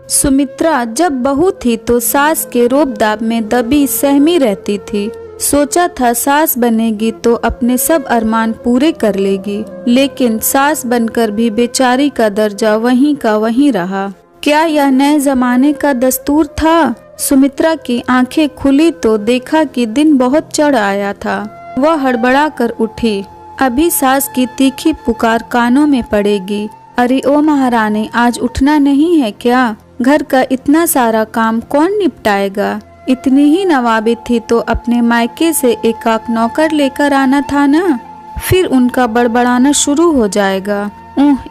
सुमित्रा जब बहू थी तो सास के रोब-दाब में दबी सहमी रहती थी। सोचा था सास बनेगी तो अपने सब अरमान पूरे कर लेगी, लेकिन सास बनकर भी बेचारी का दर्जा वहीं का वहीं रहा। क्या यह नए जमाने का दस्तूर था? सुमित्रा की आंखें खुली तो देखा कि दिन बहुत चढ़ आया था। वह हड़बड़ा कर उठी। अभी सास की तीखी पुकार कानों में पड़ेगी। अरे ओ महारानी, आज उठना नहीं है क्या? घर का इतना सारा काम कौन निपटाएगा? इतनी ही नवाबी थी तो अपने मायके से एकाक नौकर लेकर आना था ना। फिर उनका बड़बड़ाना शुरू हो जाएगा।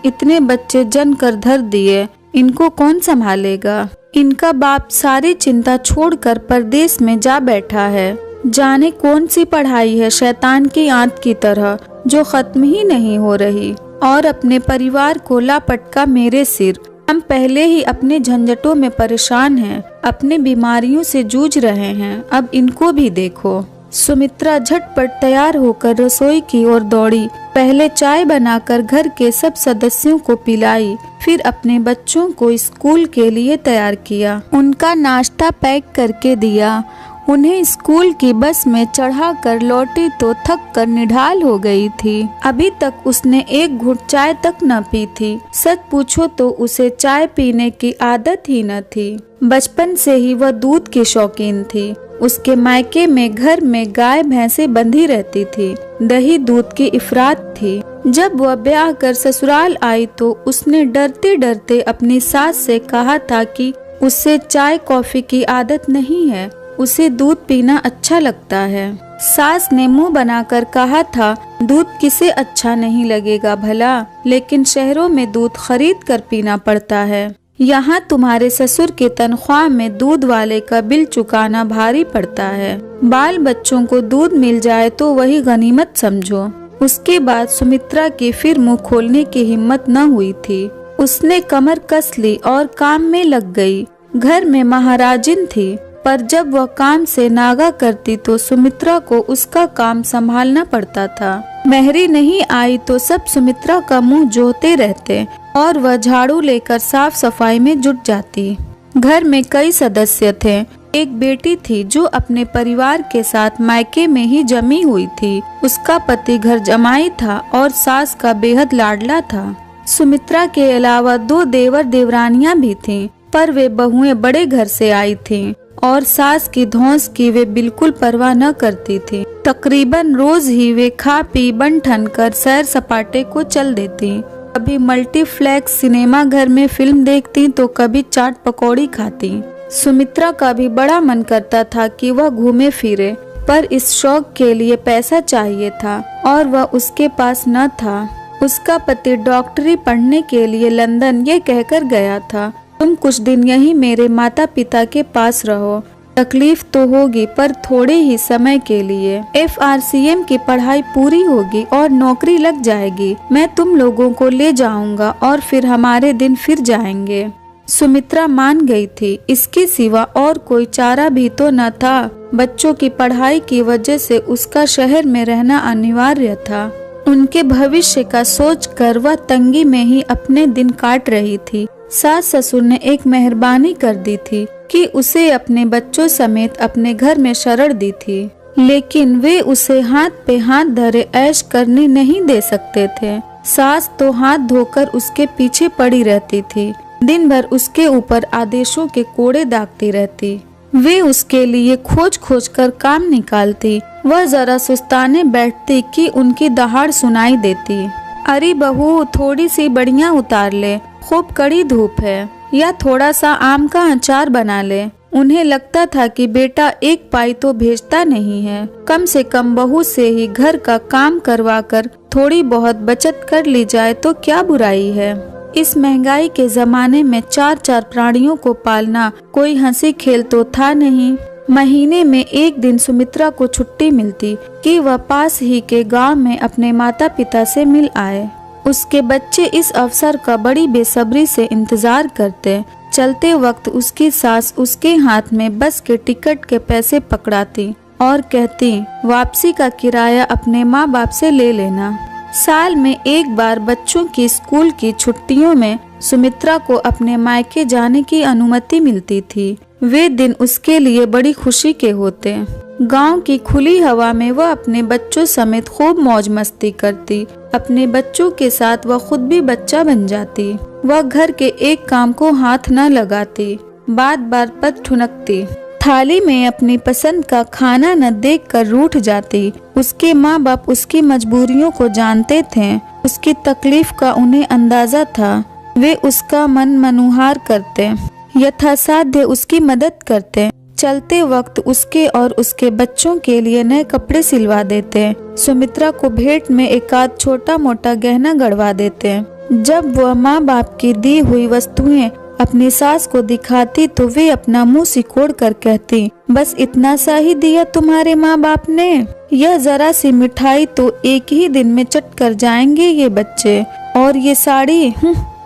इतने बच्चे जन कर धर दिए, इनको कौन संभालेगा? इनका बाप सारी चिंता छोड़कर परदेश में जा बैठा है। जाने कौन सी पढ़ाई है शैतान की आंत की तरह, जो खत्म ही नहीं हो रही। और अपने परिवार को लापटका मेरे सिर। हम पहले ही अपने झंझटों में परेशान हैं, अपने बीमारियों से जूझ रहे हैं, अब इनको भी देखो। सुमित्रा झटपट तैयार होकर रसोई की ओर दौड़ी। पहले चाय बनाकर घर के सब सदस्यों को पिलाई, फिर अपने बच्चों को स्कूल के लिए तैयार किया। उनका नाश्ता पैक करके दिया। उन्हें स्कूल की बस में चढ़ाकर लौटी तो थक कर निढाल हो गई थी। अभी तक उसने एक घूंट चाय तक न पी थी। सच पूछो तो उसे चाय पीने की आदत ही न थी। बचपन से ही वह दूध की शौकीन थी। उसके मायके में घर में गाय भैंसे बंधी रहती थी। दही दूध की इफरात थी। जब वह ब्याह कर ससुराल आई तो उसने डरते डरते अपनी सास से कहा था कि उससे चाय कॉफी की आदत नहीं है, उसे दूध पीना अच्छा लगता है। सास ने मुंह बनाकर कहा था, दूध किसे अच्छा नहीं लगेगा भला, लेकिन शहरों में दूध खरीद कर पीना पड़ता है। यहाँ तुम्हारे ससुर के तनख्वाह में दूध वाले का बिल चुकाना भारी पड़ता है। बाल बच्चों को दूध मिल जाए तो वही गनीमत समझो। उसके बाद सुमित्रा की फिर मुंह खोलने की हिम्मत न हुई थी। उसने कमर कस ली और काम में लग गई। घर में महाराजिन थी, पर जब वह काम से नागा करती तो सुमित्रा को उसका काम संभालना पड़ता था। मेहरी नहीं आई तो सब सुमित्रा का मुंह जोहते रहते और वह झाड़ू लेकर साफ सफाई में जुट जाती। घर में कई सदस्य थे। एक बेटी थी जो अपने परिवार के साथ मायके में ही जमी हुई थी। उसका पति घर जमाई था और सास का बेहद लाडला था। सुमित्रा के अलावा 2 देवर देवरानियां भी थीं, पर वे बहुएं बड़े घर से आई थीं और सास की धौंस की वे बिल्कुल परवाह न करती थी। तकरीबन रोज ही वे खा पी बन ठन कर सैर सपाटे को चल देती। कभी मल्टीप्लेक्स सिनेमा घर में फिल्म देखती तो कभी चाट पकौड़ी खाती। सुमित्रा का भी बड़ा मन करता था कि वह घूमे फिरे, पर इस शौक के लिए पैसा चाहिए था और वह उसके पास न था। उसका पति डॉक्टरी पढ़ने के लिए लंदन ये कहकर गया था, तुम कुछ दिन यहीं मेरे माता पिता के पास रहो। तकलीफ तो होगी पर थोड़े ही समय के लिए। FRCM की पढ़ाई पूरी होगी और नौकरी लग जाएगी। मैं तुम लोगों को ले जाऊंगा और फिर हमारे दिन फिर जाएंगे। सुमित्रा मान गई थी। इसके सिवा और कोई चारा भी तो न था। बच्चों की पढ़ाई की वजह से उसका शहर में रहना अनिवार्य था। उनके भविष्य का सोचकर वह तंगी में ही अपने दिन काट रही थी। सास ससुर ने एक मेहरबानी कर दी थी कि उसे अपने बच्चों समेत अपने घर में शरण दी थी, लेकिन वे उसे हाथ पे हाथ धरे ऐश करने नहीं दे सकते थे। सास तो हाथ धोकर उसके पीछे पड़ी रहती थी। दिन भर उसके ऊपर आदेशों के कोड़े दागती रहती। वे उसके लिए खोज खोज कर काम निकालती। वह जरा सुस्ताने बैठती कि उनकी दहाड़ सुनाई देती। अरे बहू, थोड़ी सी बढ़िया उतार ले, खूब कड़ी धूप है, या थोड़ा सा आम का अचार बना ले। उन्हें लगता था कि बेटा एक पाई तो भेजता नहीं है, कम से कम बहू से ही घर का काम करवाकर थोड़ी बहुत बचत कर ली जाए तो क्या बुराई है। इस महंगाई के जमाने में 4-4 प्राणियों को पालना कोई हंसी खेल तो था नहीं। महीने में एक दिन सुमित्रा को छुट्टी मिलती कि वह पास ही के गांव में अपने माता पिता से मिल आए। उसके बच्चे इस अवसर का बड़ी बेसब्री से इंतजार करते। चलते वक्त उसकी सास उसके हाथ में बस के टिकट के पैसे पकड़ाती और कहती, वापसी का किराया अपने माँ बाप से ले लेना। साल में एक बार बच्चों की स्कूल की छुट्टियों में सुमित्रा को अपने मायके जाने की अनुमति मिलती थी। वे दिन उसके लिए बड़ी खुशी के होते। गांव की खुली हवा में वह अपने बच्चों समेत खूब मौज मस्ती करती। अपने बच्चों के साथ वह खुद भी बच्चा बन जाती। वह घर के एक काम को हाथ न लगाती, बार बार पद ठुनकती, थाली में अपनी पसंद का खाना न देखकर रूठ जाती। उसके माँ बाप उसकी मजबूरियों को जानते थे, उसकी तकलीफ का उन्हें अंदाजा था। वे उसका मन मनुहार करते, यथासाध्य उसकी मदद करते। चलते वक्त उसके और उसके बच्चों के लिए नए कपड़े सिलवा देते। सुमित्रा को भेंट में एक आध छोटा मोटा गहना गड़वा देते। जब वह माँ बाप की दी हुई वस्तुएं अपनी सास को दिखाती तो वे अपना मुंह सिकोड़ कर कहती, बस इतना सा ही दिया तुम्हारे माँ बाप ने? यह जरा सी मिठाई तो एक ही दिन में चट कर जाएंगे ये बच्चे। और ये साड़ी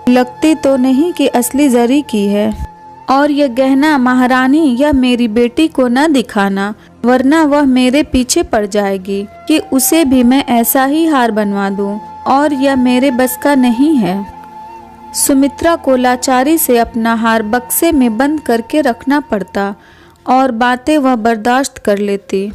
लगती तो नहीं कि असली जरी की है। और यह गहना महारानी या मेरी बेटी को न दिखाना, वरना वह मेरे पीछे पड़ जाएगी कि उसे भी मैं ऐसा ही हार बनवा दूं, और यह मेरे बस का नहीं है। सुमित्रा को लाचारी से अपना हार बक्से में बंद करके रखना पड़ता और बातें वह बर्दाश्त कर लेती।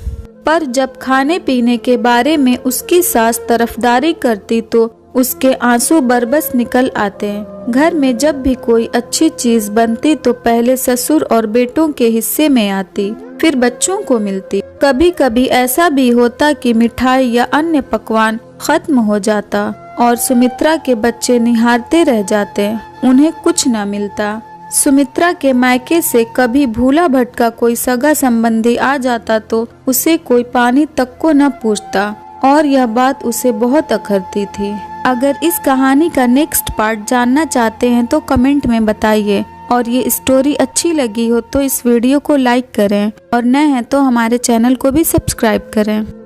पर जब खाने पीने के बारे में उसकी सास तरफदारी करती तो उसके आंसू बरबस निकल आते। घर में जब भी कोई अच्छी चीज बनती तो पहले ससुर और बेटों के हिस्से में आती, फिर बच्चों को मिलती। कभी कभी ऐसा भी होता कि मिठाई या अन्य पकवान खत्म हो जाता और सुमित्रा के बच्चे निहारते रह जाते, उन्हें कुछ न मिलता। सुमित्रा के मायके से कभी भूला भटका कोई सगा संबंधी आ जाता तो उसे कोई पानी तक को न पूछता, और यह बात उसे बहुत अखरती थी। अगर इस कहानी का नेक्स्ट पार्ट जानना चाहते हैं तो कमेंट में बताइए, और ये स्टोरी अच्छी लगी हो तो इस वीडियो को लाइक करें, और नए हैं तो हमारे चैनल को भी सब्सक्राइब करें।